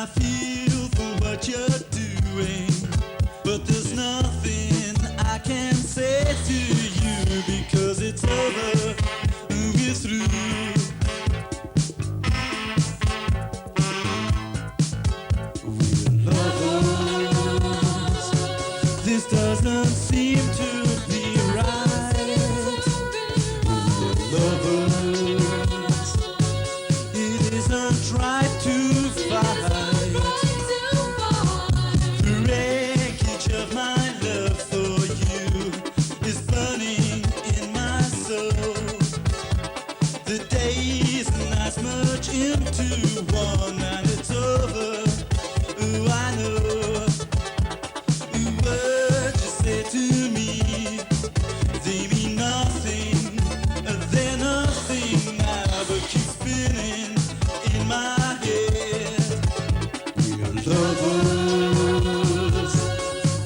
I feel for what you're doing, but there's nothing I can say to you because it's over, we're through. We're lovers. This doesn't seem to be right. We're lovers. It isn't right to fight. The wreckage of my love for you is burning in my soul. The days and nights merge into one, and it's over. Ooh, I know. Ooh, words you say to me, they mean nothing. They're nothing now, but keep spinning in my head. We're lovers.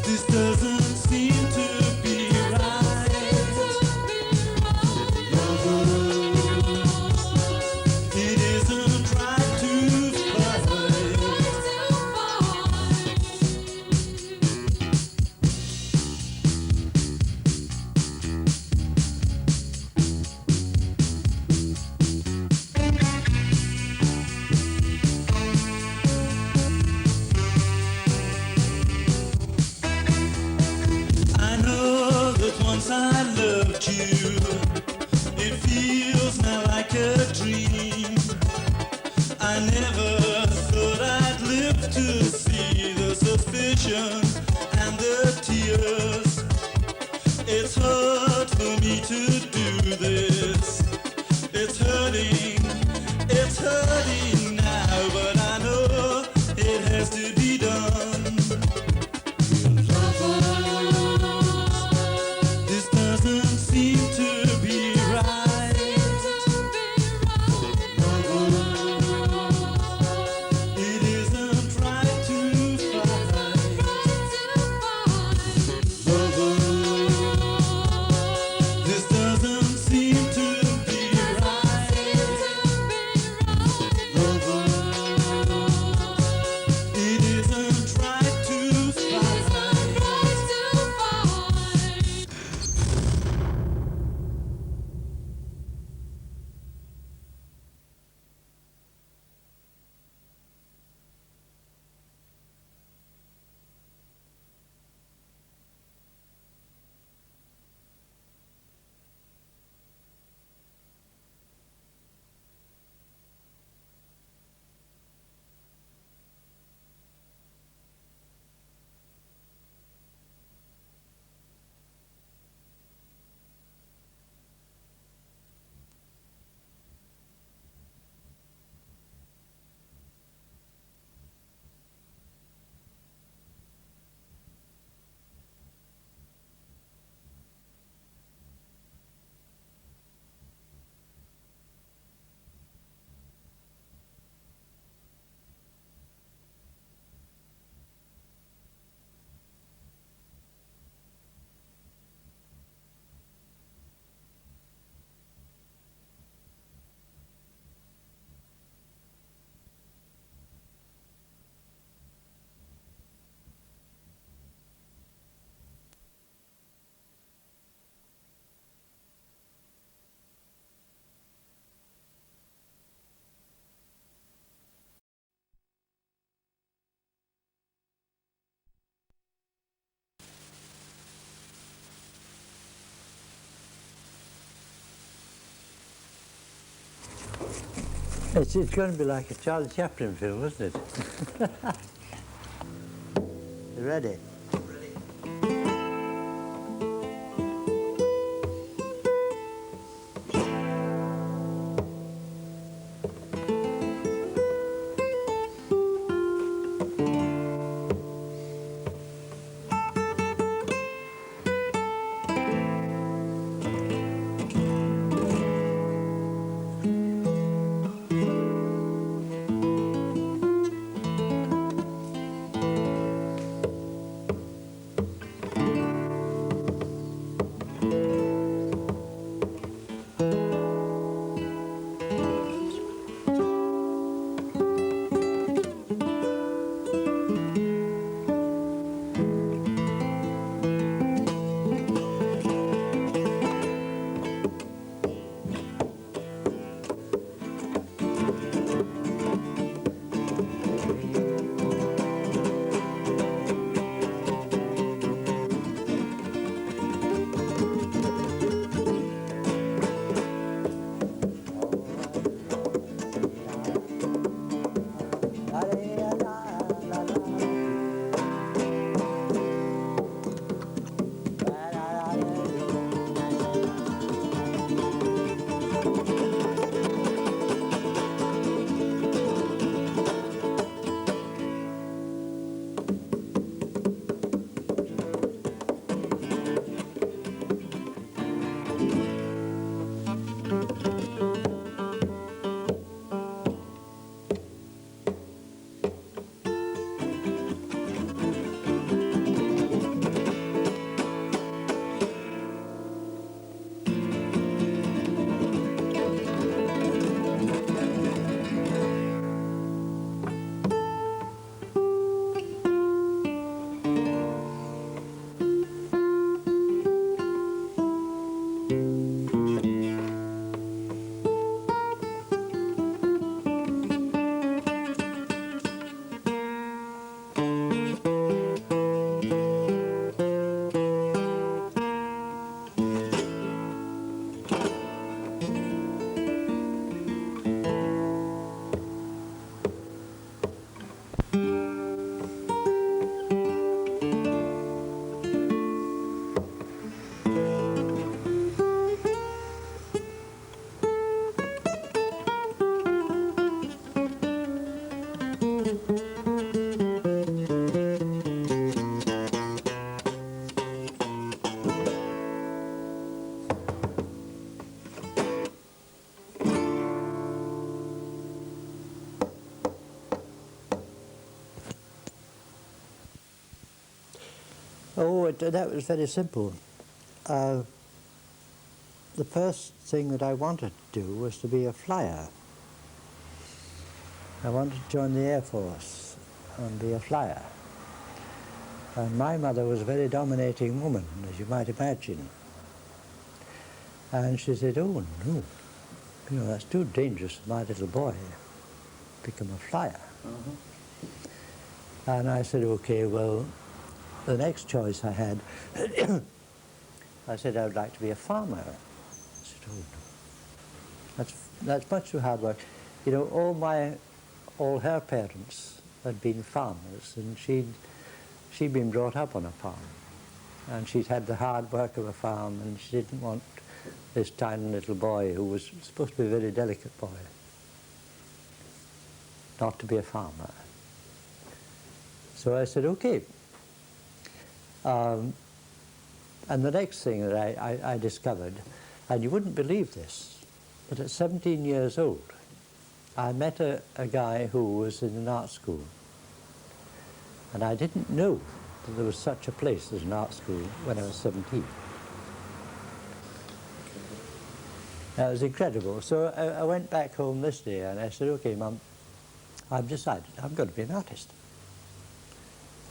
This doesn't seem to be right. Lovers. It isn't right to fight. I know that once I loved you, it feels now like a dream. I never thought I'd live to see the suspicion and the tears. It's hard for me to do this. It's hurting now, but I know it has to be done. This doesn't seem to be right. It isn't right to fight. This doesn't seem to be right. It isn't right to fight. It's going to be like a Charlie Chaplin film, isn't it? You ready? Oh, that was very simple. The first thing that I wanted to do was to be a flyer. I wanted to join the Air Force and be a flyer. And my mother was a very dominating woman, as you might imagine. And she said, oh, no, you know, that's too dangerous for my little boy. Become a flyer. And I said, okay, well, the next choice I had, I said I would like to be a farmer. I said, oh, no, that's much too hard work. You know, all her parents had been farmers, and she'd been brought up on a farm. And she'd had the hard work of a farm, and she didn't want this tiny little boy, who was supposed to be a very delicate boy, not to be a farmer. So I said, okay. And the next thing that I discovered, and you wouldn't believe this, but at 17 years old, I met a guy who was in an art school. And I didn't know that there was such a place as an art school when I was 17. That was incredible. So I went back home this day and I said, okay, Mum, I've decided I'm going to be an artist.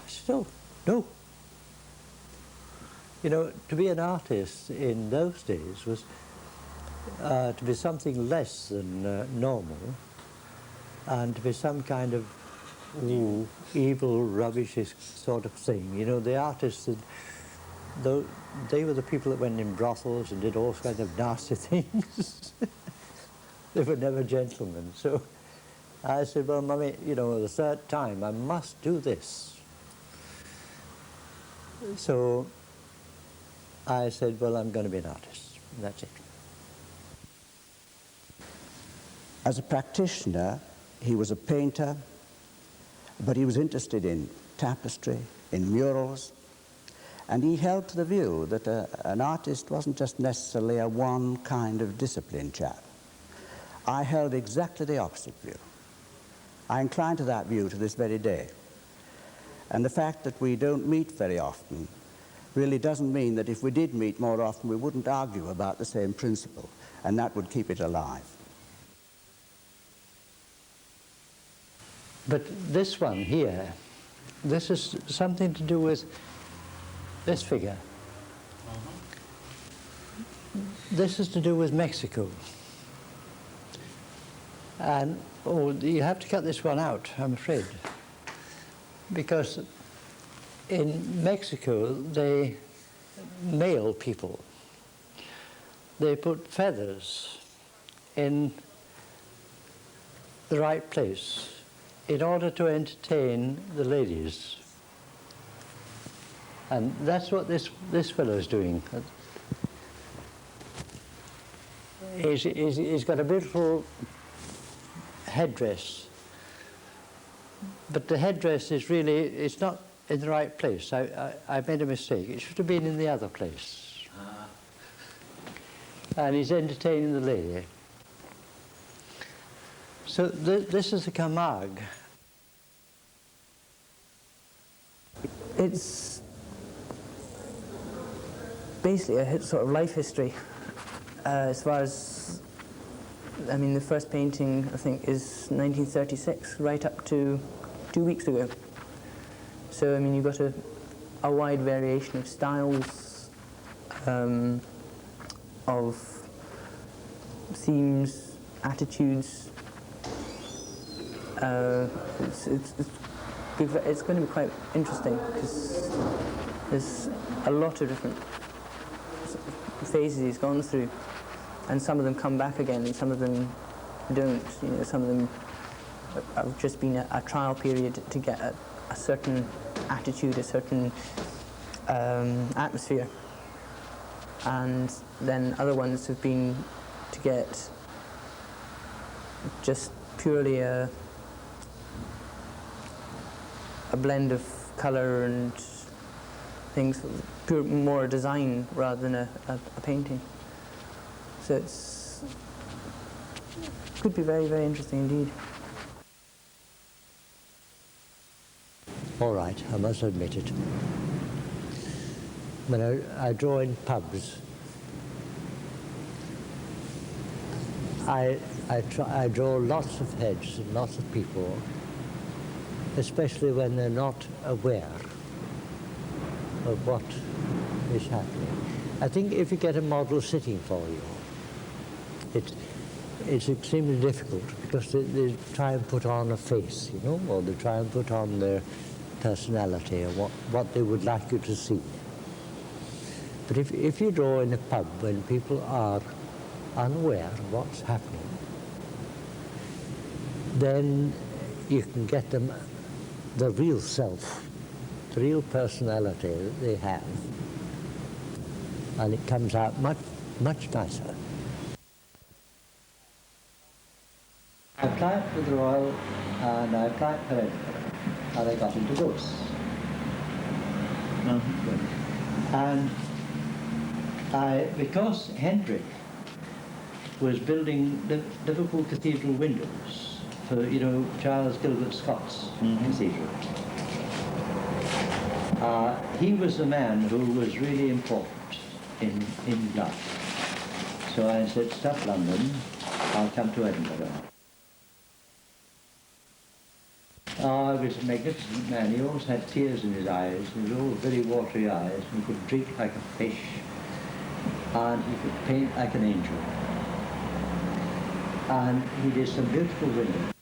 I said, oh, no. You know, to be an artist in those days was to be something less than normal, and to be some kind of evil, rubbishy sort of thing. You know, the artists, they were the people that went in brothels and did all kinds of nasty things. They were never gentlemen. So I said, well, Mummy, you know, the third time I must do this. So I said, well, I'm going to be an artist. And that's it. As a practitioner, he was a painter, but he was interested in tapestry, in murals, and he held to the view that an artist wasn't just necessarily a one kind of discipline chap. I held exactly the opposite view. I incline to that view to this very day. And the fact that we don't meet very often really doesn't mean that if we did meet more often, we wouldn't argue about the same principle, and that would keep it alive. But this one here, this is something to do with this figure. This is to do with Mexico. And, oh, you have to cut this one out, I'm afraid. Because in Mexico, they mail people. They put feathers in the right place in order to entertain the ladies. And that's what this fellow is doing. He's got a beautiful headdress, but the headdress is really, it's not in the right place. I made a mistake. It should have been in the other place. And he's entertaining the lady. So this is a Camargue. It's basically a sort of life history. As far as, I mean, the first painting, I think, is 1936, right up to 2 weeks ago. So, I mean, you've got a wide variation of styles, of themes, attitudes. It's going to be quite interesting because there's a lot of different phases he's gone through, and some of them come back again and some of them don't. You know, some of them have just been a trial period to get a certain attitude, a certain atmosphere, and then other ones have been to get just purely a blend of colour and things, more design rather than a painting. So it could be very, very interesting indeed. All right, I must admit it. when I draw in pubs, I draw lots of heads and lots of people, especially when they're not aware of what is happening. I think if you get a model sitting for you, it's extremely difficult because they try and put on a face, you know, or they try and put on their personality or what they would like you to see. But if you draw in a pub when people are unaware of what's happening, then you can get them the real self, the real personality that they have, and it comes out much, much nicer. I applied for the Royal and I applied for Edinburgh, and I got into both. And because Hendrick was building Liverpool Cathedral windows for, you know, Charles Gilbert Scott's cathedral, he was the man who was really important in life. So I said, stuff London, I'll come to Edinburgh. Oh, he was a magnificent man. He always had tears in his eyes. He was all very watery eyes. He could drink like a fish, and he could paint like an angel. And he did some beautiful windows.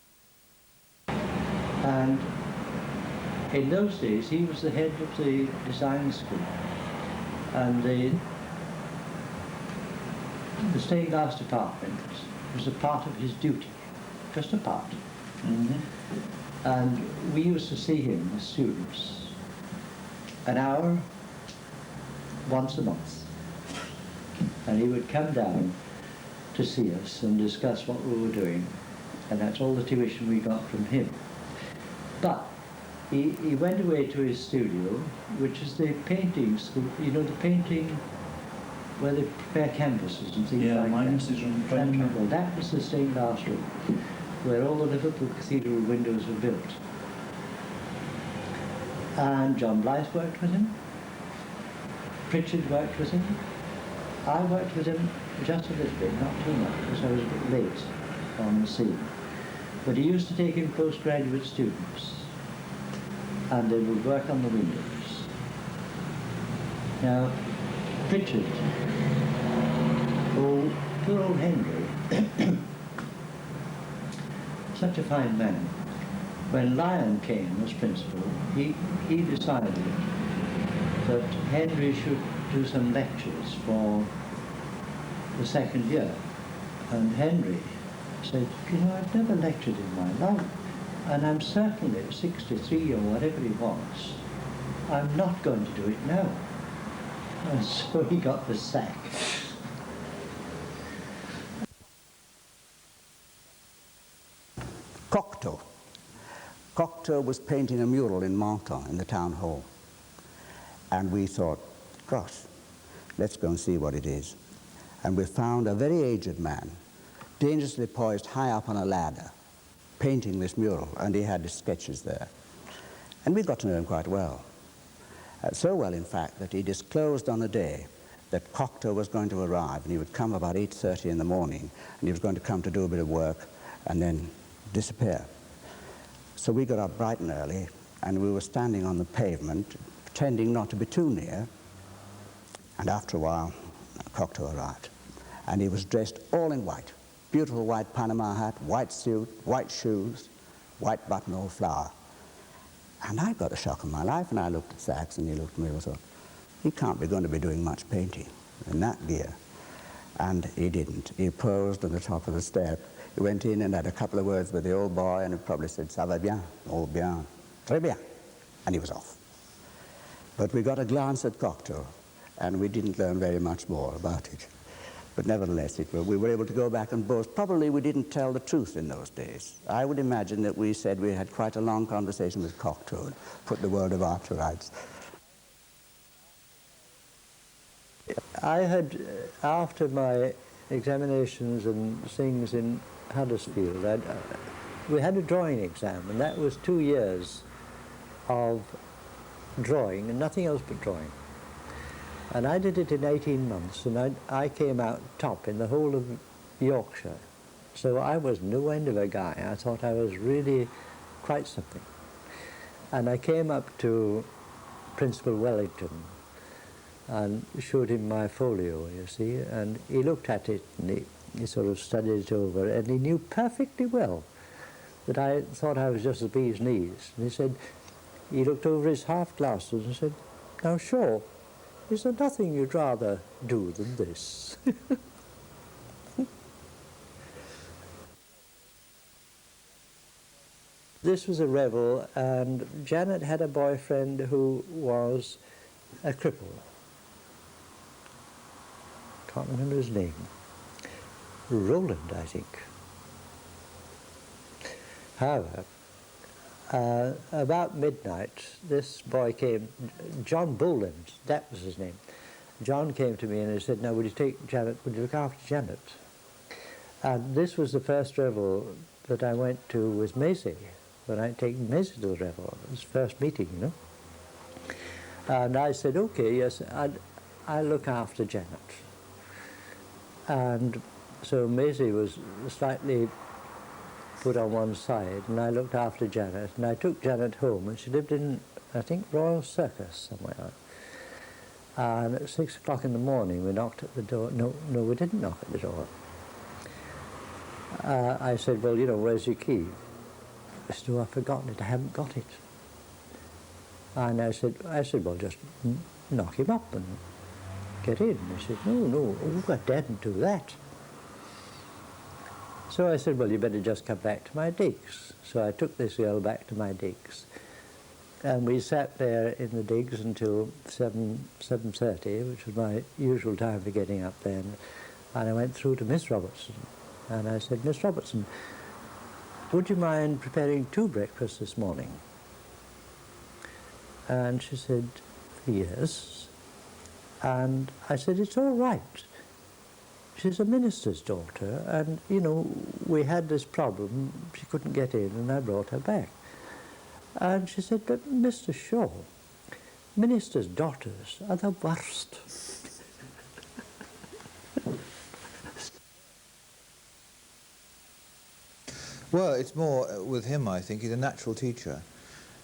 And in those days, he was the head of the design school. And the stained glass department was a part of his duty, just a part. And we used to see him as students an hour once a month. And he would come down to see us and discuss what we were doing. And that's all the tuition we got from him. But he went away to his studio, which is the painting school, you know, the painting where they prepare canvases and things like that. And that was the stained glass room, where all the Liverpool Cathedral windows were built. And John Blythe worked with him, Pritchard worked with him, I worked with him just a little bit, not too much, because I was a bit late on the scene. But he used to take in postgraduate students, and they would work on the windows. Now, Pritchard, poor old Henry, such a fine man. When Lyon came as principal, he decided that Henry should do some lectures for the second year. And Henry said, you know, I've never lectured in my life, and I'm certainly at 63 or whatever he was. I'm not going to do it now. And so he got the sack. Cocteau. Cocteau was painting a mural in Menton in the town hall. And we thought, gosh, let's go and see what it is. And we found a very aged man, dangerously poised high up on a ladder, painting this mural, and he had his sketches there. And we got to know him quite well. So well, in fact, that he disclosed on a day that Cocteau was going to arrive, and he would come about 8:30 in the morning, and he was going to come to do a bit of work and then disappear. So we got up bright and early, and we were standing on the pavement, pretending not to be too near, and after a while, Cocteau arrived. And he was dressed all in white, beautiful white Panama hat, white suit, white shoes, white buttonhole flower. And I got a shock of my life, and I looked at Sachs, and he looked at me and thought, he can't be going to be doing much painting in that gear. And he didn't. He posed on the top of the step. He went in and had a couple of words with the old boy, and he probably said, ça va bien, all bien, très bien, and he was off. But we got a glance at Cocteau, and we didn't learn very much more about it. But nevertheless, we were able to go back and boast. Probably we didn't tell the truth in those days. I would imagine that we said we had quite a long conversation with Cocteau, put the world of art to rights. I had, after my examinations and things in Huddersfield, we had a drawing exam, and that was 2 years of drawing and nothing else but drawing. And I did it in 18 months, and I came out top in the whole of Yorkshire. So I was no end of a guy. I thought I was really quite something. And I came up to Principal Wellington and showed him my folio, you see, and he looked at it and he sort of studied it over, and he knew perfectly well that I thought I was just the bee's knees. And he said, he looked over his half glasses and said, "Now, Shaw, is there nothing you'd rather do than this?" This was a revel, and Janet had a boyfriend who was a cripple. Can't remember his name. Roland, I think. However, about midnight, this boy came, John Boland, that was his name. John came to me and he said, "Now, would you take Janet, would you look after Janet?" And this was the first revel that I went to with Maisie, when I'd taken Maisie to the revel. It was the first meeting, you know. And I said, "Okay, yes, I'll look after Janet." And so Maisie was slightly put on one side, and I looked after Janet, and I took Janet home, and she lived in, I think, Royal Circus somewhere. And at 6 o'clock in the morning, we knocked at the door. No, we didn't knock at the door. I said, "Well, you know, where's your key?" She said, "Oh, I've forgotten it, I haven't got it." And I said, "Well, just knock him up and get in." He said, "No, I daren't do that." So I said, "Well, you better just come back to my digs." So I took this girl back to my digs. And we sat there in the digs until 7:30, which was my usual time for getting up there. And I went through to Miss Robertson. And I said, "Miss Robertson, would you mind preparing 2 breakfasts this morning?" And she said, "Yes." And I said, "It's all right. She's a minister's daughter, and, you know, we had this problem. She couldn't get in, and I brought her back." And she said, "But, Mr. Shaw, ministers' daughters are the worst." Well, it's more with him, I think. He's a natural teacher.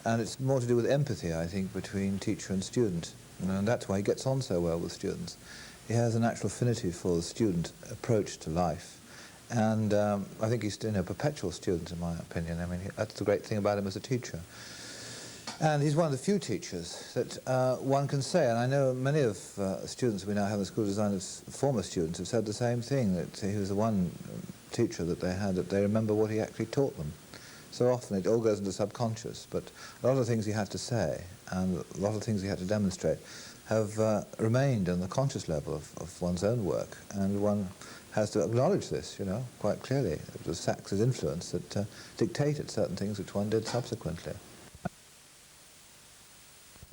And it's more to do with empathy, I think, between teacher and student. And that's why he gets on so well with students. He has a natural affinity for the student approach to life. And I think he's a perpetual student, in my opinion. I mean, that's the great thing about him as a teacher. And he's one of the few teachers that one can say, and I know many of students we now have in the School of Design, as former students, have said the same thing, that he was the one teacher that they had, that they remember what he actually taught them. So often it all goes into subconscious, but a lot of the things he had to say and a lot of things he had to demonstrate have remained on the conscious level of one's own work, and one has to acknowledge this, you know, quite clearly. It was Sax's influence that dictated certain things which one did subsequently.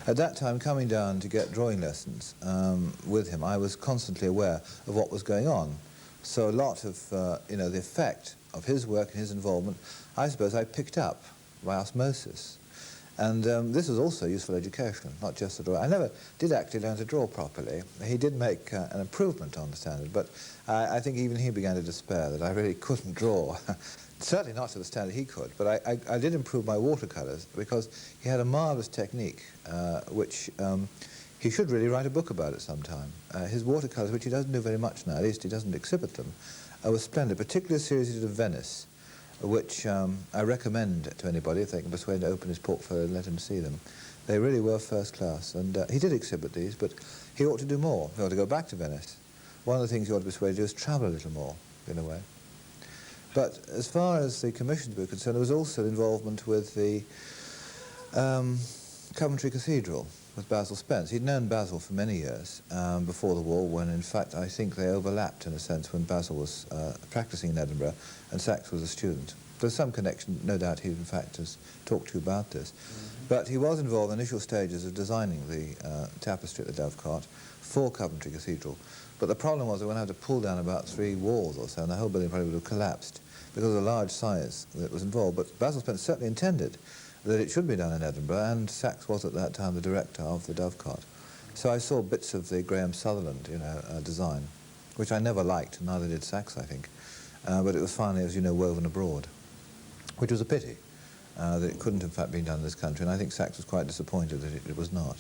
At that time, coming down to get drawing lessons with him, I was constantly aware of what was going on. So a lot of, you know, the effect of his work and his involvement, I suppose I picked up by osmosis. And this was also useful education, not just the drawing. I never did actually learn to draw properly. He did make an improvement on the standard, but I think even he began to despair that I really couldn't draw. Certainly not to the standard he could, but I did improve my watercolours because he had a marvellous technique, which he should really write a book about it sometime. His watercolours, which he doesn't do very much now, at least he doesn't exhibit them, were splendid, particularly a series he did of Venice, which I recommend to anybody if they can persuade him to open his portfolio and let him see them. They really were first class, and he did exhibit these, but he ought to do more. He ought to go back to Venice. One of the things he ought to persuade you is travel a little more, in a way. But as far as the commissions were concerned, there was also involvement with the Coventry Cathedral, with Basil Spence. He'd known Basil for many years before the war, when in fact I think they overlapped in a sense when Basil was practicing in Edinburgh and Sachs was a student. There's some connection, no doubt he in fact has talked to you about this. But he was involved in the initial stages of designing the tapestry at the Dovecot for Coventry Cathedral. But the problem was they would have to pull down about 3 walls or so, and the whole building probably would have collapsed because of the large size that was involved. But Basil Spence certainly intended that it should be done in Edinburgh, and Sachs was at that time the director of the Dovecot. So I saw bits of the Graham Sutherland, design, which I never liked, neither did Sachs, I think. But it was finally, as you know, woven abroad, which was a pity that it couldn't, in fact, be done in this country, and I think Sachs was quite disappointed that it was not.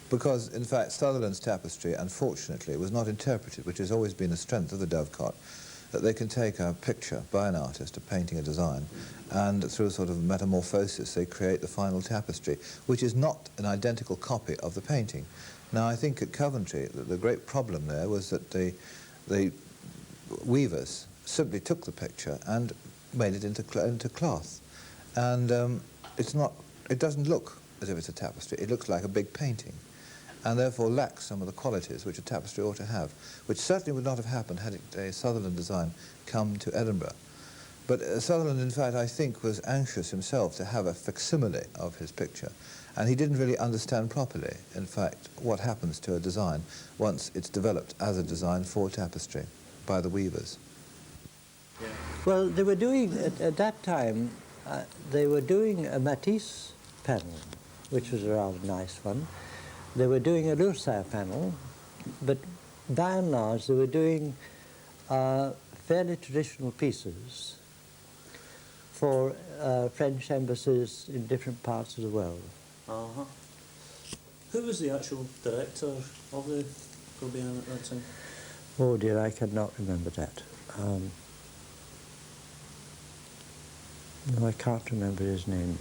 Because, in fact, Sutherland's tapestry, unfortunately, was not interpreted, which has always been a strength of the Dovecot, that they can take a picture by an artist, a painting, a design, and through a sort of metamorphosis they create the final tapestry, which is not an identical copy of the painting. Now, I think at Coventry, the great problem there was that the weavers simply took the picture and made it into cloth. And it doesn't look as if it's a tapestry, it looks like a big painting, and therefore lacks some of the qualities which a tapestry ought to have, which certainly would not have happened had a Sutherland design come to Edinburgh. But Sutherland, in fact, I think, was anxious himself to have a facsimile of his picture, and he didn't really understand properly, in fact, what happens to a design once it's developed as a design for tapestry by the weavers. Well, they were doing, at that time, they were doing a Matisse panel, which was a rather nice one. They were doing a Lursat panel, but by and large they were doing fairly traditional pieces for French embassies in different parts of the world. Uh-huh. Who was the actual director of the Gulbenkian at that time? Oh dear, I cannot remember that. No, I can't remember his name.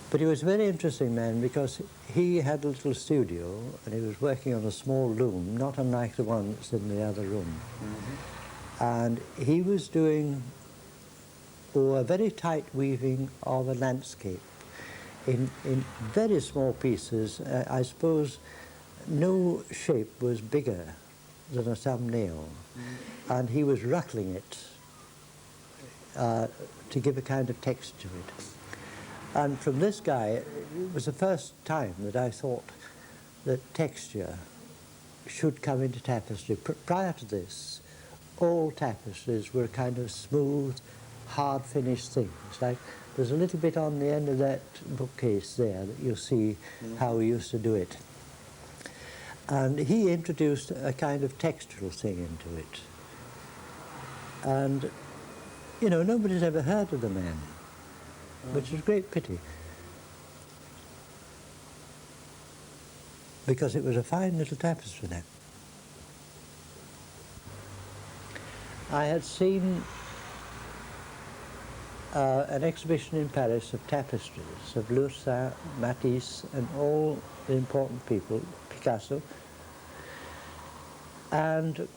But he was a very interesting man because he had a little studio and he was working on a small loom, not unlike the one that's in the other room. Mm-hmm. And he was doing a very tight weaving of a landscape in very small pieces. I suppose no shape was bigger than a thumbnail. Mm-hmm. And he was ruckling it to give a kind of texture to it. And from this guy, it was the first time that I thought that texture should come into tapestry. Prior to this, all tapestries were kind of smooth, hard-finished things. Like there's a little bit on the end of that bookcase there that you'll see how we used to do it. And he introduced a kind of textural thing into it. And, you know, nobody's ever heard of the man. Which is a great pity, because it was a fine little tapestry then. I had seen an exhibition in Paris of tapestries of Lursat, Matisse, and all the important people, Picasso, and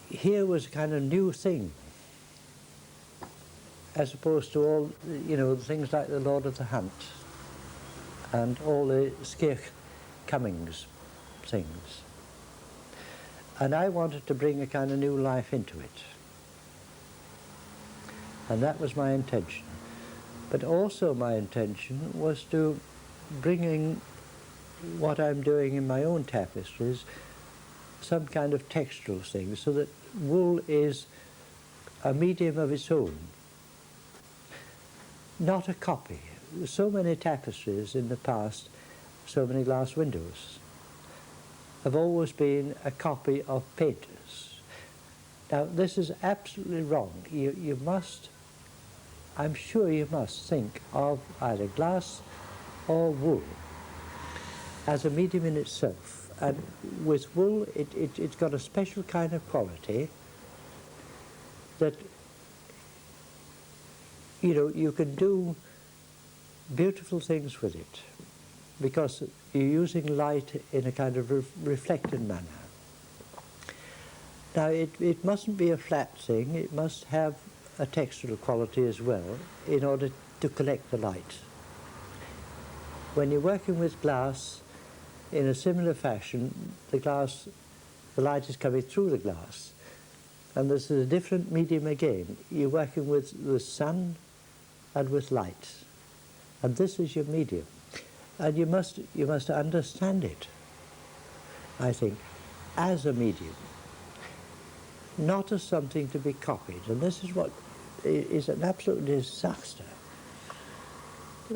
here was a kind of new thing, as opposed to all, you know, things like the Lord of the Hunt and all the Skeir Cummings things. And I wanted to bring a kind of new life into it. And that was my intention. But also my intention was to bring in what I'm doing in my own tapestries, some kind of textural thing, so that wool is a medium of its own. Not a copy. So many tapestries in the past, so many glass windows, have always been a copy of painters. Now, this is absolutely wrong. You must, I'm sure you must think of either glass or wool as a medium in itself. And with wool, it's got a special kind of quality that, you know, you can do beautiful things with it because you're using light in a kind of reflected manner. Now, it mustn't be a flat thing. It must have a textural quality as well in order to collect the light. When you're working with glass in a similar fashion, the light is coming through the glass. And this is a different medium again. You're working with the sun and with light. And this is your medium. And you must understand it, I think, as a medium, not as something to be copied. And this is what is an absolute disaster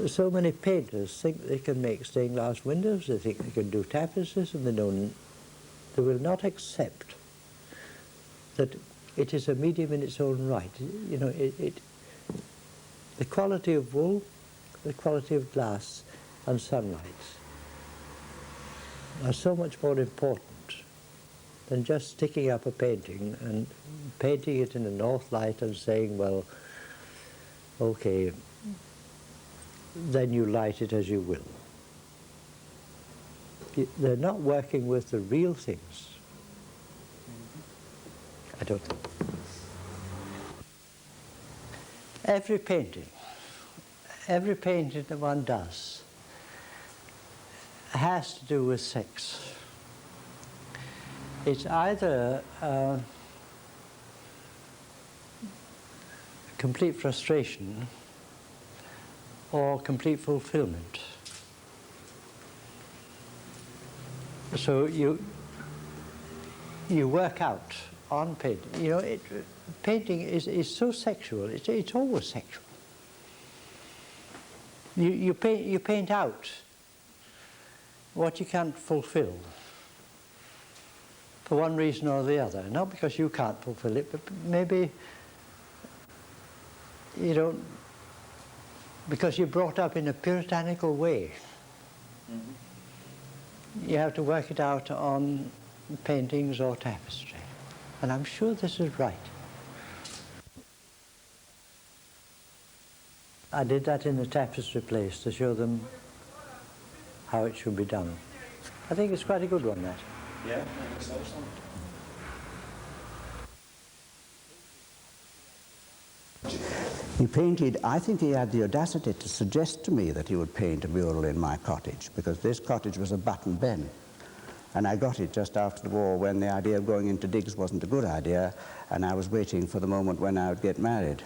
so many painters think they can make stained glass windows, they think they can do tapestries, and they will not accept that it is a medium in its own right. You know, the quality of wool, the quality of glass and sunlight are so much more important than just sticking up a painting and painting it in a north light and saying, well, okay, then you light it as you will. They're not working with the real things. I don't think. Every painting that one does has to do with sex. It's either complete frustration or complete fulfillment. So you work out on painting. You know, painting is so sexual. It's always sexual. You paint out what you can't fulfill for one reason or the other. Not because you can't fulfill it, but maybe you don't, because you're brought up in a puritanical way. Mm-hmm. You have to work it out on paintings or tapestry. And I'm sure this is right. I did that in the tapestry place to show them how it should be done. I think it's quite a good one, that. Yeah, I think so. He painted, I think he had the audacity to suggest to me that he would paint a mural in my cottage, because this cottage was a Button Ben. And I got it just after the war, when the idea of going into digs wasn't a good idea, and I was waiting for the moment when I would get married.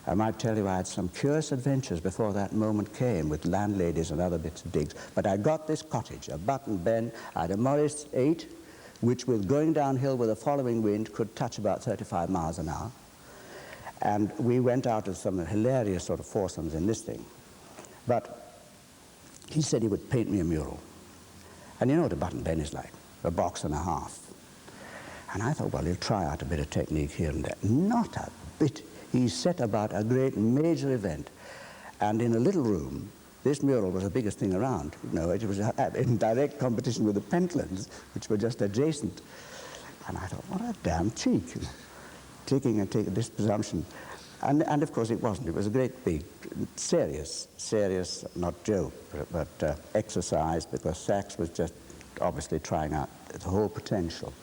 I might tell you I had some curious adventures before that moment came with landladies and other bits of digs. But I got this cottage, a Button Ben. I had a Morris 8, which with going downhill with a following wind could touch about 35 miles an hour. And we went out of some hilarious sort of foursomes in this thing. But he said he would paint me a mural. And you know what a Button Ben is like, a box and a half. And I thought, well, he'll try out a bit of technique here and there. Not a bit. He set about a great major event. And in a little room, this mural was the biggest thing around. You know, it was in direct competition with the Pentlands, which were just adjacent. And I thought, what a damn cheek. You know, taking this presumption. And of course it wasn't. It was a great big, serious, not joke, but exercise, because Sachs was just obviously trying out the whole potential.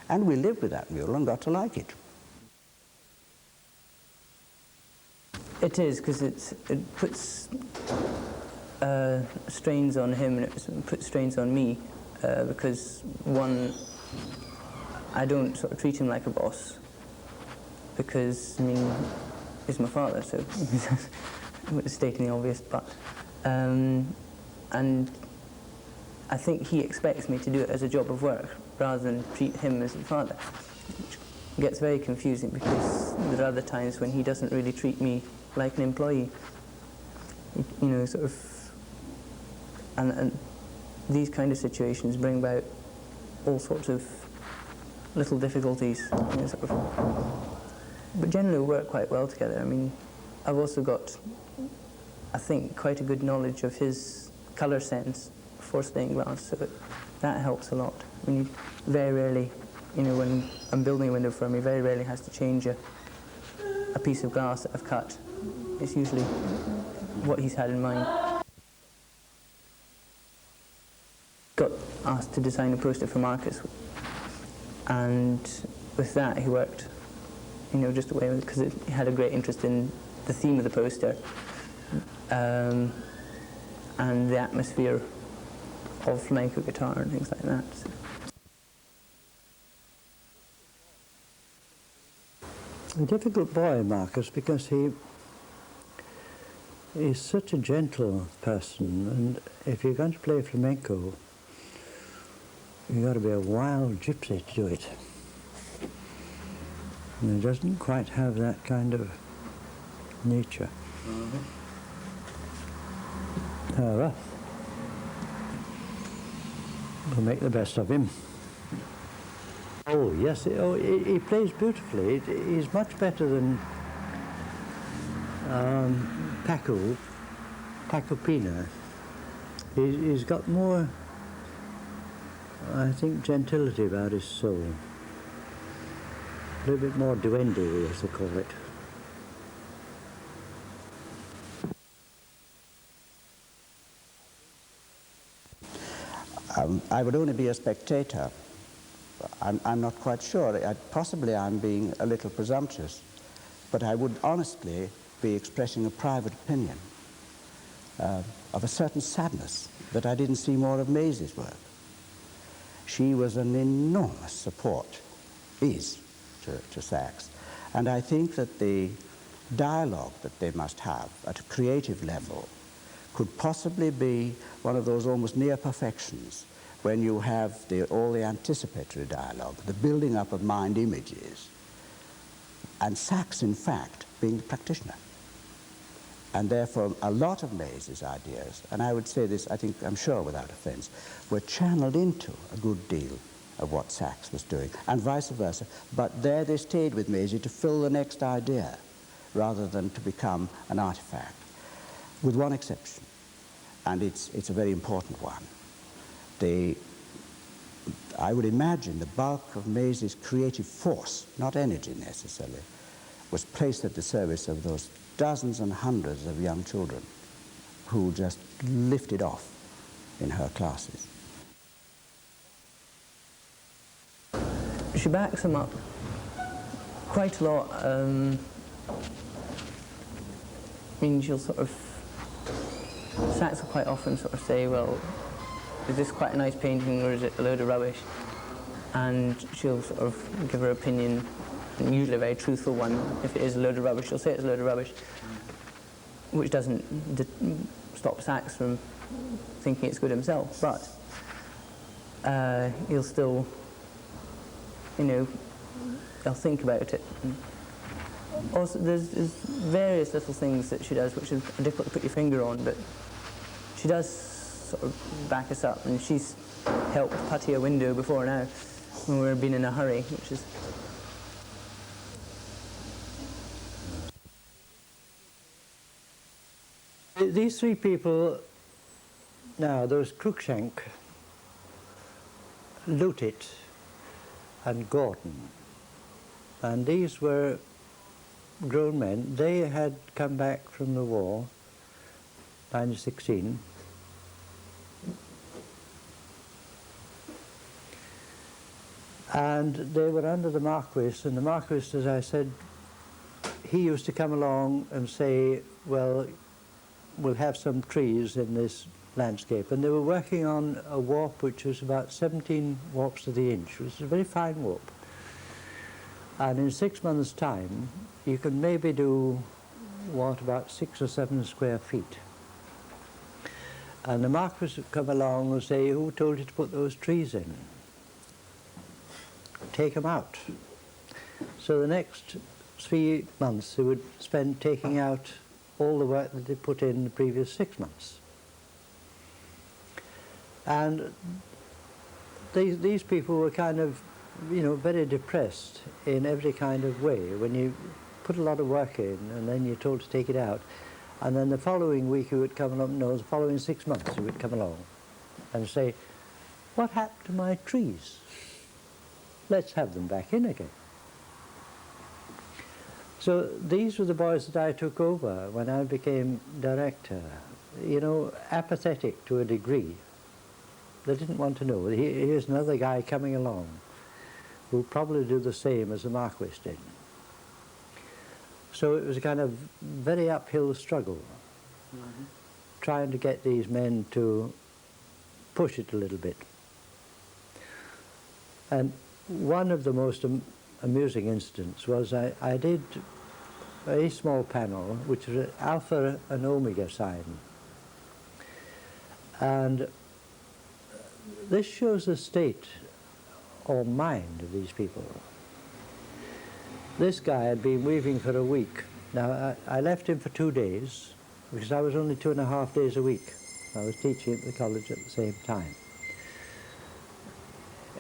And we lived with that mural and got to like it. It is, because it puts strains on him and it puts strains on me, because one, I don't sort of treat him like a boss, because, I mean, he's my father, so stating the obvious, but, and I think he expects me to do it as a job of work rather than treat him as a father, which gets very confusing because there are other times when he doesn't really treat me like an employee, you know, sort of, and these kind of situations bring about all sorts of little difficulties, you know, sort of. But generally we work quite well together. I mean, I've also got, I think, quite a good knowledge of his colour sense for stained glass, so that helps a lot. I mean, very rarely, you know, when I'm building a window for him, he very rarely has to change a piece of glass that I've cut. It's usually what he's had in mind. Got asked to design a poster for Marcus, and with that he worked, you know, just away with it, because he had a great interest in the theme of the poster and the atmosphere of flamenco guitar and things like that. So. A difficult boy, Marcus, because he's such a gentle person, and if you're going to play flamenco, you've got to be a wild gypsy to do it. And he doesn't quite have that kind of nature. Mm-hmm. Well, we'll make the best of him. Oh, yes, he plays beautifully. He's much better than Paco Pina. He's got more, I think, gentility about his soul. A little bit more duende, as they call it. I would only be a spectator. I'm not quite sure. Possibly I'm being a little presumptuous, but I would honestly be expressing a private opinion of a certain sadness that I didn't see more of Maisie's work. She was an enormous support, is, to Sachs. And I think that the dialogue that they must have at a creative level could possibly be one of those almost near perfections when you have all the anticipatory dialogue, the building up of mind images, and Sachs, in fact, being the practitioner. And therefore, a lot of Maisie's ideas, and I would say this, I'm sure without offense, were channeled into a good deal of what Sachs was doing, and vice versa. But there they stayed with Maisie to fill the next idea, rather than to become an artifact, with one exception, and it's a very important one. I would imagine the bulk of Maisie's creative force, not energy necessarily, was placed at the service of those dozens and hundreds of young children who just lifted off in her classes. She backs him up quite a lot. I mean, she'll sort of, Sachs will quite often sort of say, well, is this quite a nice painting or is it a load of rubbish? And she'll sort of give her opinion, and usually a very truthful one. If it is a load of rubbish, she'll say it's a load of rubbish, which doesn't stop Sachs from thinking it's good himself, but he'll still, you know, they'll think about it. And also, there's various little things that she does which are difficult to put your finger on, but she does sort of back us up, and she's helped putty a window before now when we've been in a hurry, which is... These three people, now, there was Cruikshank, Lutit, and Gordon, and these were grown men. They had come back from the war, 1916, and they were under the Marquis, and the Marquis, as I said, he used to come along and say, well, we'll have some trees in this landscape. And they were working on a warp which was about 17 warps to the inch, which is a very fine warp. And in 6 months' time, you can maybe do, what, about 6 or 7 square feet. And the Marquis would come along and say, who told you to put those trees in? Take them out. So the next 3 months they would spend taking out all the work that they put in the previous 6 months. And these people were kind of, you know, very depressed in every kind of way. When you put a lot of work in and then you're told to take it out, and then the following week he would come along, no, the following 6 months he would come along and say, what happened to my trees? Let's have them back in again. So these were the boys that I took over when I became director. You know, apathetic to a degree. They didn't want to know. Here's another guy coming along who'll probably do the same as the Marquis did. So it was a kind of very uphill struggle, trying to get these men to push it a little bit. And one of the most amusing incidents was I did a small panel which was an alpha and omega sign, and this shows the state or mind of these people. This guy had been weaving for a week. Now I left him for 2 days because I was only 2.5 days a week. I was teaching at the college at the same time.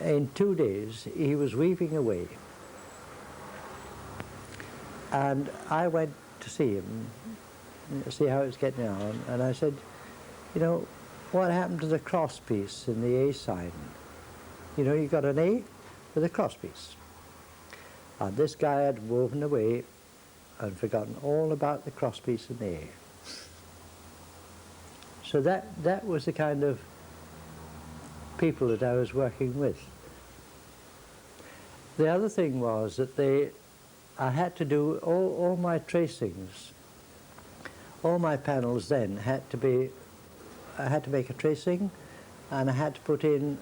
In 2 days, he was weaving away. And I went to see him, see how it's getting on, and I said, you know, what happened to the cross piece in the A sign? You know, you got an A with a cross piece. And this guy had woven away and forgotten all about the cross piece in the A. So that was the kind of people that I was working with. The other thing was that I had to do all my tracings, all my panels then had to be, I had to make a tracing and I had to put in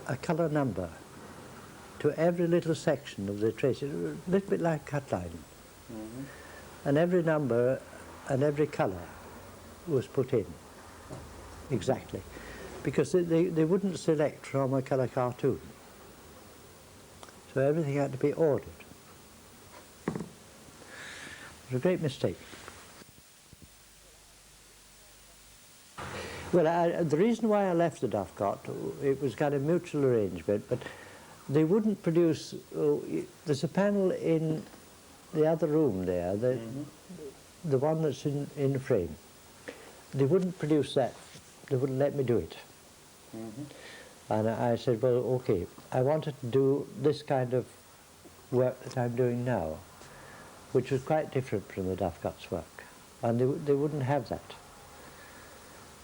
a colour number to every little section of the tracing, a little bit like cut line. And every number and every colour was put in, exactly. Because they wouldn't select from a colour cartoon. So everything had to be ordered. It was a great mistake. Well, the reason why I left the Dovecot, it was kind of mutual arrangement, but they wouldn't produce, there's a panel in the other room there, the one that's in the frame. They wouldn't produce that. They wouldn't let me do it. And I said, well, okay, I wanted to do this kind of work that I'm doing now, which was quite different from the Dovecot's work. And they wouldn't have that.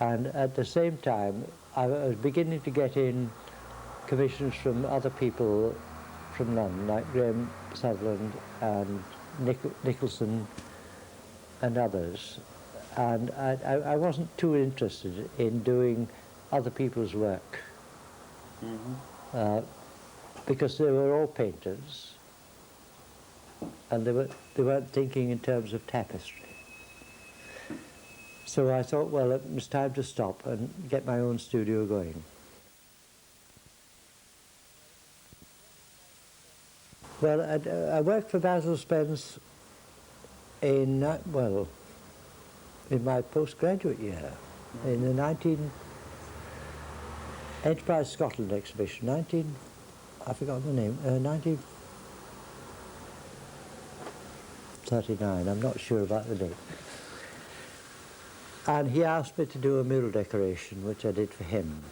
And at the same time, I was beginning to get in commissions from other people from London, like Graham Sutherland and Nicholson and others. And I wasn't too interested in doing other people's work because they were all painters and they weren't thinking in terms of tapestry. So I thought, well, it was time to stop and get my own studio going. Well, I worked for Basil Spence in my postgraduate year, in the Enterprise Scotland exhibition, I've forgotten the name, 1939, I'm not sure about the date. And he asked me to do a mural decoration, which I did for him.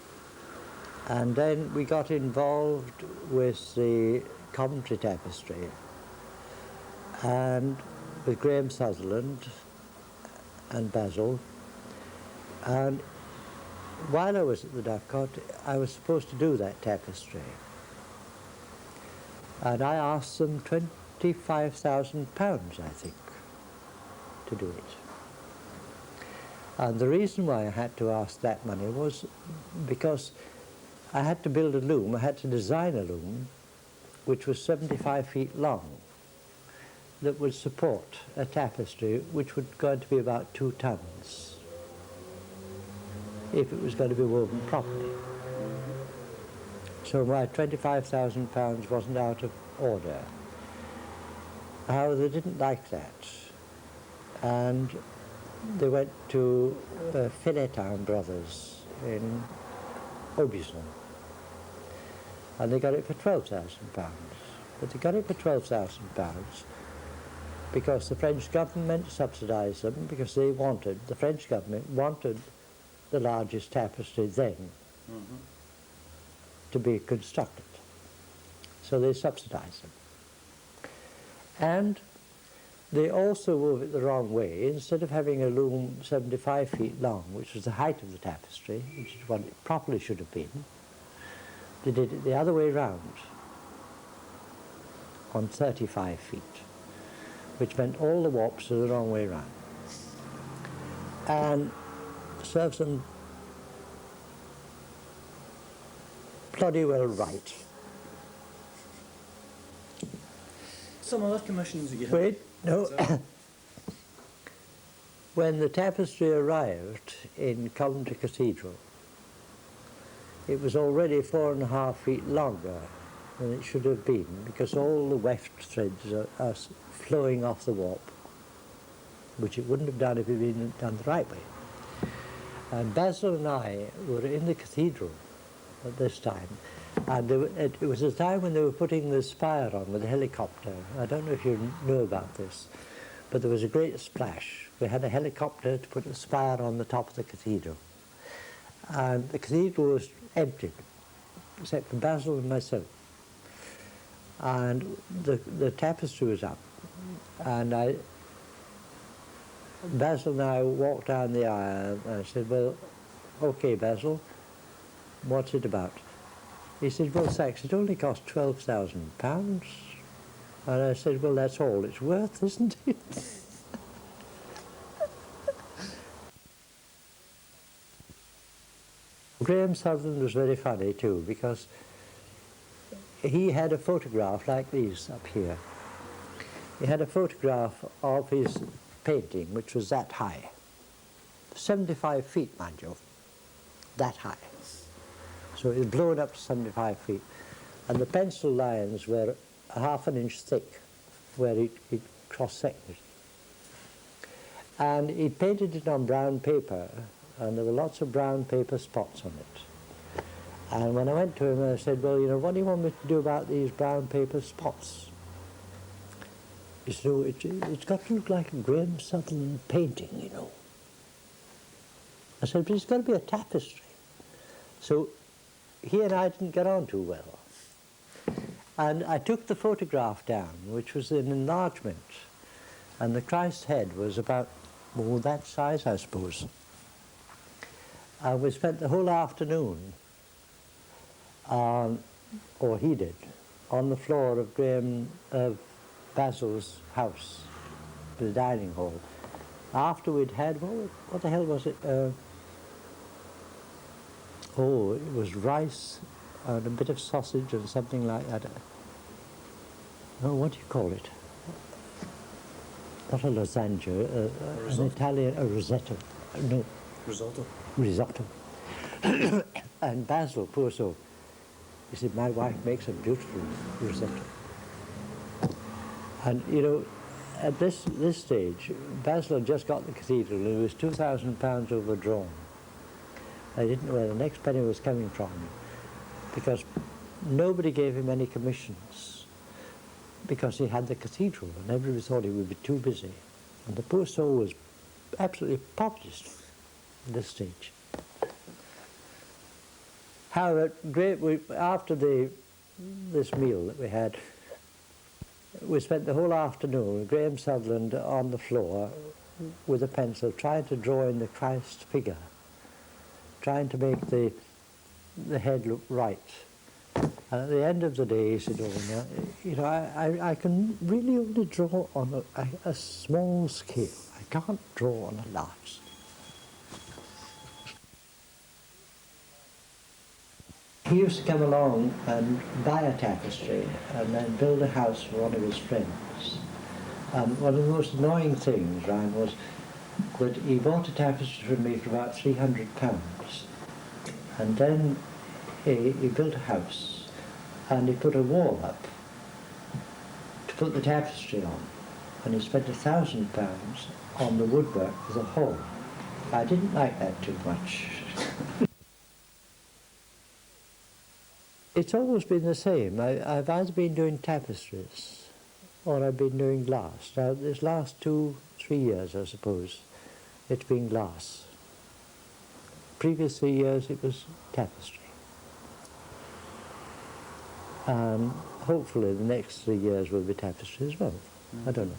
And then we got involved with the Coventry tapestry, and with Graham Sutherland and Basil. And while I was at the Dovecot, I was supposed to do that tapestry. And I asked them £25,000, I think, to do it. And the reason why I had to ask that money was because I had to build a loom, I had to design a loom which was 75 feet long that would support a tapestry which was going to be about 2 tons if it was going to be woven properly. So my £25,000 wasn't out of order. However, they didn't like that, and they went to Filletown Brothers in Obieston, and they got it for £12,000. But they got it for £12,000 because the French government subsidised them, because the French government wanted the largest tapestry then to be constructed. So they subsidised them. And they also wove it the wrong way. Instead of having a loom 75 feet long, which was the height of the tapestry, which is what it properly should have been, they did it the other way round, on 35 feet, which meant all the warps are the wrong way round. And serves them bloody well right. Some other commissions that you had. Wait, no. When the tapestry arrived in Coventry Cathedral, it was already 4.5 feet longer than it should have been, because all the weft threads are flowing off the warp, which it wouldn't have done if it had been done the right way. And Basil and I were in the cathedral at this time, and it was a time when they were putting the spire on with a helicopter. I don't know if you know about this, but there was a great splash. We had a helicopter to put a spire on the top of the cathedral. And the cathedral was empty, except for Basil and myself. And the tapestry was up, and Basil and I walked down the aisle, and I said, well, okay, Basil, what's it about? He said, well, Sachs, it only cost £12,000. And I said, well, that's all it's worth, isn't it? Graham Sutherland was very funny too, because he had a photograph like these up here. He had a photograph of his painting, which was that high. 75 feet, mind you, that high. So it was blown up to 75 feet. And the pencil lines were ½ an inch thick, where it cross-sected. And he painted it on brown paper, and there were lots of brown paper spots on it. And when I went to him, I said, well, you know, what do you want me to do about these brown paper spots? He said, oh, it's got to look like a Graham Sutherland painting, you know. I said, but it's got to be a tapestry. So he and I didn't get on too well. And I took the photograph down, which was an enlargement, and the Christ's head was about, well, that size, I suppose. And we spent the whole afternoon, or he did, on the floor of Basil's house, the dining hall. After we'd had, what the hell was it? Oh, it was rice and a bit of sausage and something like that. Oh, what do you call it? Not a lasagna, an Italian, a risotto. No. Risotto. Risotto. And Basil, poor soul, he said, my wife makes a beautiful risotto. And, you know, at this stage, Basil had just got the cathedral, and it was £2,000 overdrawn. I didn't know where the next penny was coming from, because nobody gave him any commissions, because he had the cathedral, and everybody thought he would be too busy. And the poor soul was absolutely poverty-stricken at this stage. However, after this meal that we had, we spent the whole afternoon, Graham Sutherland on the floor with a pencil, trying to draw in the Christ figure, trying to make the head look right. And at the end of the day, he said, oh, no, you know, I can really only draw on a small scale. I can't draw on a large scale. He used to come along and buy a tapestry and then build a house for one of his friends. And one of the most annoying things, Ryan, was that he bought a tapestry from me for about £300. And then he built a house and he put a wall up to put the tapestry on. And he spent £1,000 on the woodwork for the hall. I didn't like that too much. It's always been the same. I've either been doing tapestries or I've been doing glass. Now, this last 2-3 years, I suppose, it's been glass. Previous 3 years, it was tapestry. And hopefully the next 3 years will be tapestry as well. I don't know.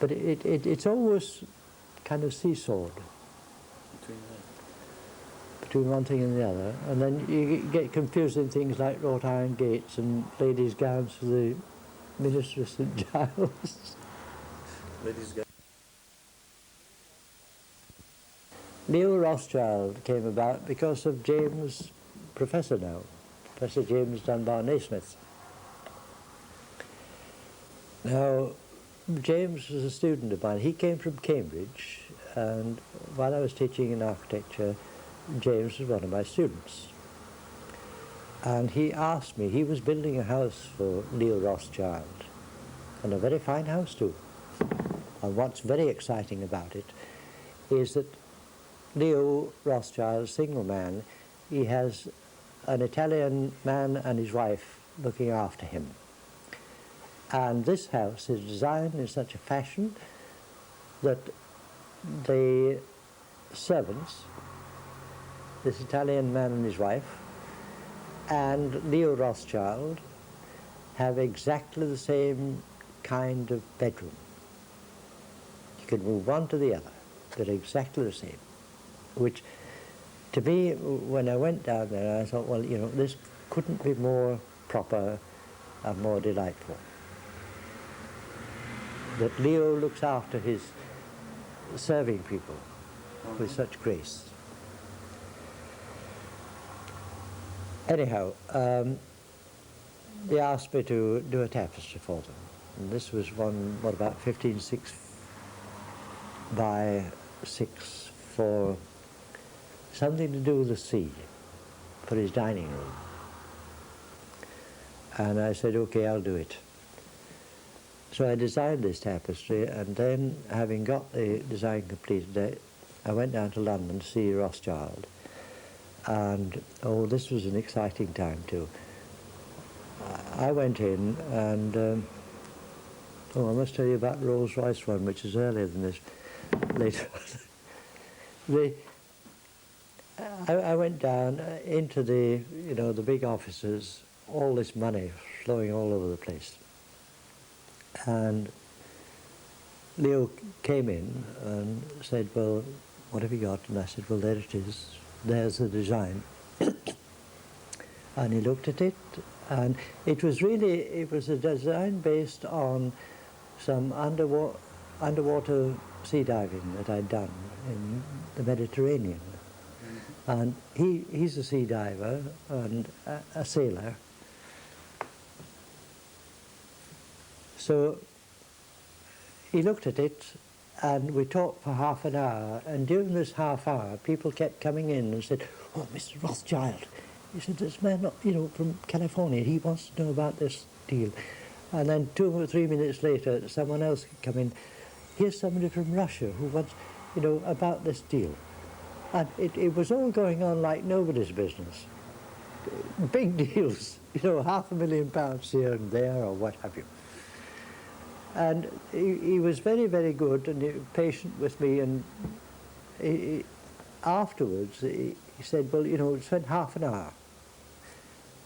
But it's always kind of seesawed between one thing and the other, and then you get confused in things like wrought iron gates and ladies' gowns for the minister of St. Giles. Ladies' gowns. Leo Rothschild came about because of James, Professor now, Professor James Dunbar Naismith. Now, James was a student of mine. He came from Cambridge, and while I was teaching in architecture, James was one of my students. And he asked me, he was building a house for Leo Rothschild, and a very fine house too. And what's very exciting about it is that Leo Rothschild, single man, he has an Italian man and his wife looking after him. And this house is designed in such a fashion that the servants, this Italian man and his wife, and Leo Rothschild have exactly the same kind of bedroom. You can move one to the other. They're exactly the same. Which, to me, when I went down there, I thought, well, you know, this couldn't be more proper and more delightful. That Leo looks after his serving people with such grace. Anyhow, they asked me to do a tapestry for them. And this was one, what, about 15.6 by 6 for something to do with the sea, for his dining room. And I said, okay, I'll do it. So I designed this tapestry, and then, having got the design completed, I went down to London to see Rothschild. And, oh, this was an exciting time too. I went in and, oh, I must tell you about Rolls-Royce one, which is earlier than this, later. I went down into the, you know, the big offices, all this money flowing all over the place. And Leo came in and said, well, what have you got? And I said, well, there it is. There's the design. And he looked at it, and it was a design based on some underwater sea diving that I'd done in the Mediterranean. And he's a sea diver and a sailor. So he looked at it, and we talked for half an hour, and during this half hour people kept coming in and said, oh, Mr. Rothschild, he said, this man, you know, from California, he wants to know about this deal. And then 2 or 3 minutes later, someone else could come in, here's somebody from Russia who wants, you know, about this deal. And it was all going on like nobody's business. Big deals, you know, £500,000 here and there, or what have you. And he was very, very good and patient with me, and afterwards he said, well, you know, spend half an hour.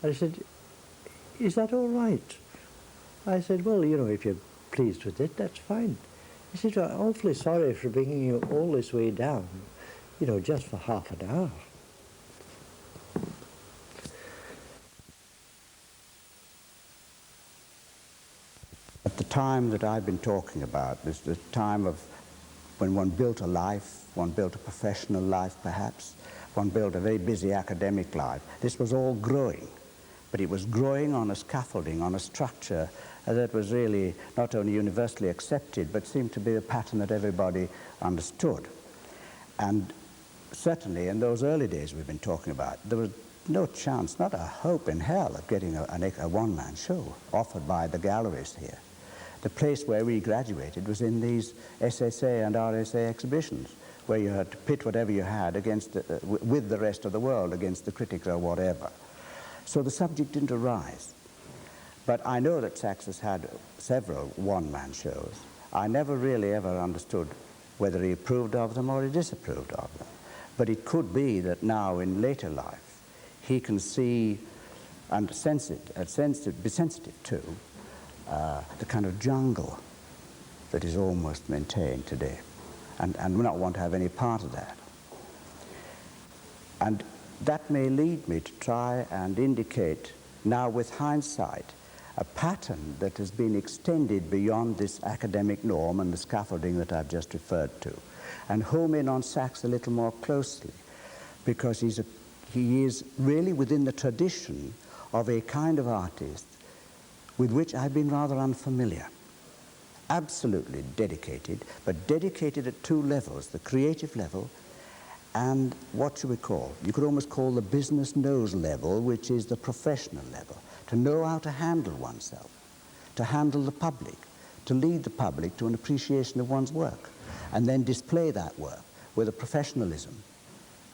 And I said, is that all right? I said, well, you know, if you're pleased with it, that's fine. He said, I'm awfully sorry for bringing you all this way down, you know, just for half an hour. At the time that I've been talking about, is the time of when one built a life, one built a professional life perhaps, one built a very busy academic life. This was all growing, but it was growing on a scaffolding, on a structure that was really not only universally accepted, but seemed to be a pattern that everybody understood. And certainly in those early days we've been talking about, there was no chance, not a hope in hell of getting a one-man show offered by the galleries here. The place where we graduated was in these SSA and RSA exhibitions, where you had to pit whatever you had against with the rest of the world, against the critics or whatever. So the subject didn't arise. But I know that Sachs has had several one-man shows. I never really ever understood whether he approved of them or he disapproved of them. But it could be that now in later life he can see and be sensitive to the kind of jungle that is almost maintained today, and not want to have any part of that. And that may lead me to try and indicate now with hindsight a pattern that has been extended beyond this academic norm and the scaffolding that I've just referred to, and home in on Sachs a little more closely, because he is really within the tradition of a kind of artist with which I've been rather unfamiliar. Absolutely dedicated, but dedicated at two levels, the creative level and what should we call? You could almost call the business nose level, which is the professional level, to know how to handle oneself, to handle the public, to lead the public to an appreciation of one's work, and then display that work with a professionalism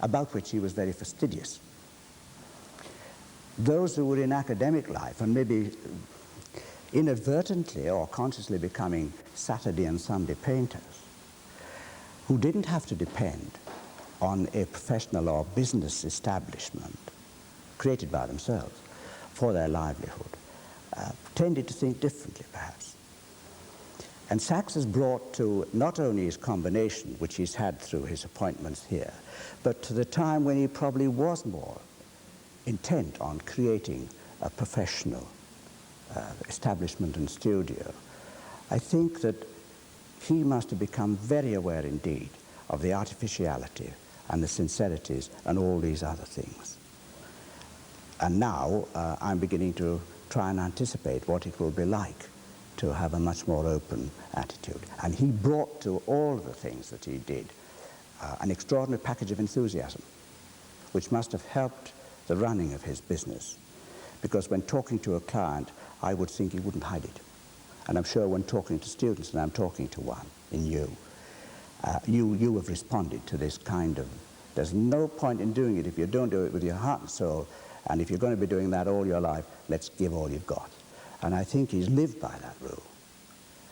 about which he was very fastidious. Those who were in academic life and maybe inadvertently or consciously becoming Saturday and Sunday painters, who didn't have to depend on a professional or business establishment created by themselves for their livelihood, tended to think differently, perhaps. And Sachs has brought to not only his combination, which he's had through his appointments here, but to the time when he probably was more intent on creating a professional establishment and studio. I think that he must have become very aware indeed of the artificiality and the sincerities and all these other things. And now I'm beginning to try and anticipate what it will be like to have a much more open attitude. And he brought to all the things that he did an extraordinary package of enthusiasm, which must have helped the running of his business. Because when talking to a client, I would think he wouldn't hide it. And I'm sure when talking to students, and I'm talking to one in you have responded to this kind of, there's no point in doing it if you don't do it with your heart and soul, and if you're going to be doing that all your life, let's give all you've got. And I think he's lived by that rule,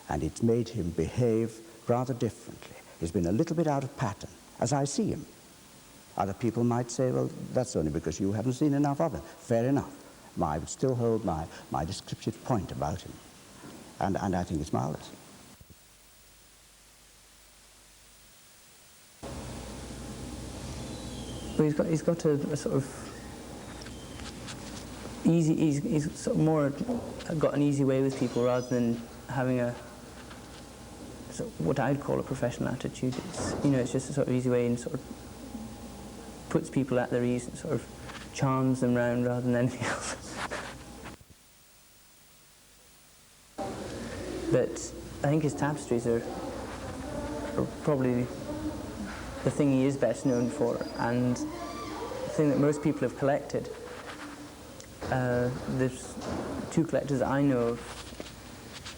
and it's made him behave rather differently. He's been a little bit out of pattern, as I see him. Other people might say, well, that's only because you haven't seen enough of him. Fair enough. I would still hold my descriptive point about him. And I think it's marvelous. Well, he's got a sort of easy. He's sort of more got an easy way with people rather than having a sort of what I'd call a professional attitude. It's, you know, it's just a sort of easy way and sort of puts people at their ease and sort of charms them round rather than anything else. But I think his tapestries are probably the thing he is best known for, and the thing that most people have collected. There's two collectors that I know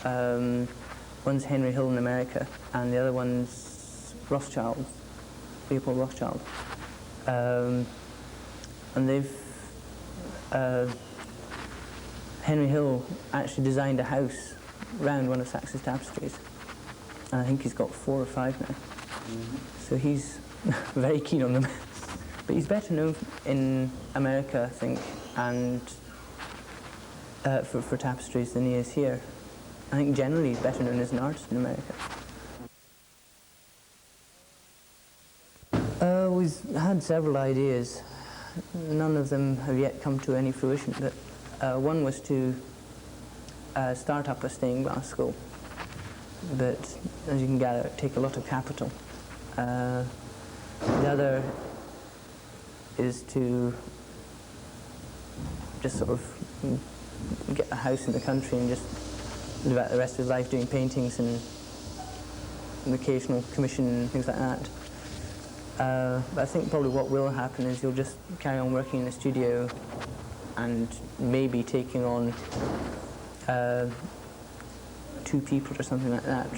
of. One's Henry Hill in America, and the other one's Rothschild, Leopold Rothschild. And they've Henry Hill actually designed a house round one of Sachs's tapestries, and I think he's got 4 or 5 now. So he's very keen on them. But he's better known in America, I think, and for tapestries than he is here. I think generally he's better known as an artist in America. We've had several ideas. None of them have yet come to any fruition, but one was to start up a stained glass school. But as you can gather, it takes a lot of capital. The other is to just sort of get a house in the country and just live out the rest of his life doing paintings and an occasional commission and things like that. But I think probably what will happen is you'll just carry on working in the studio and maybe taking on 2 people or something like that.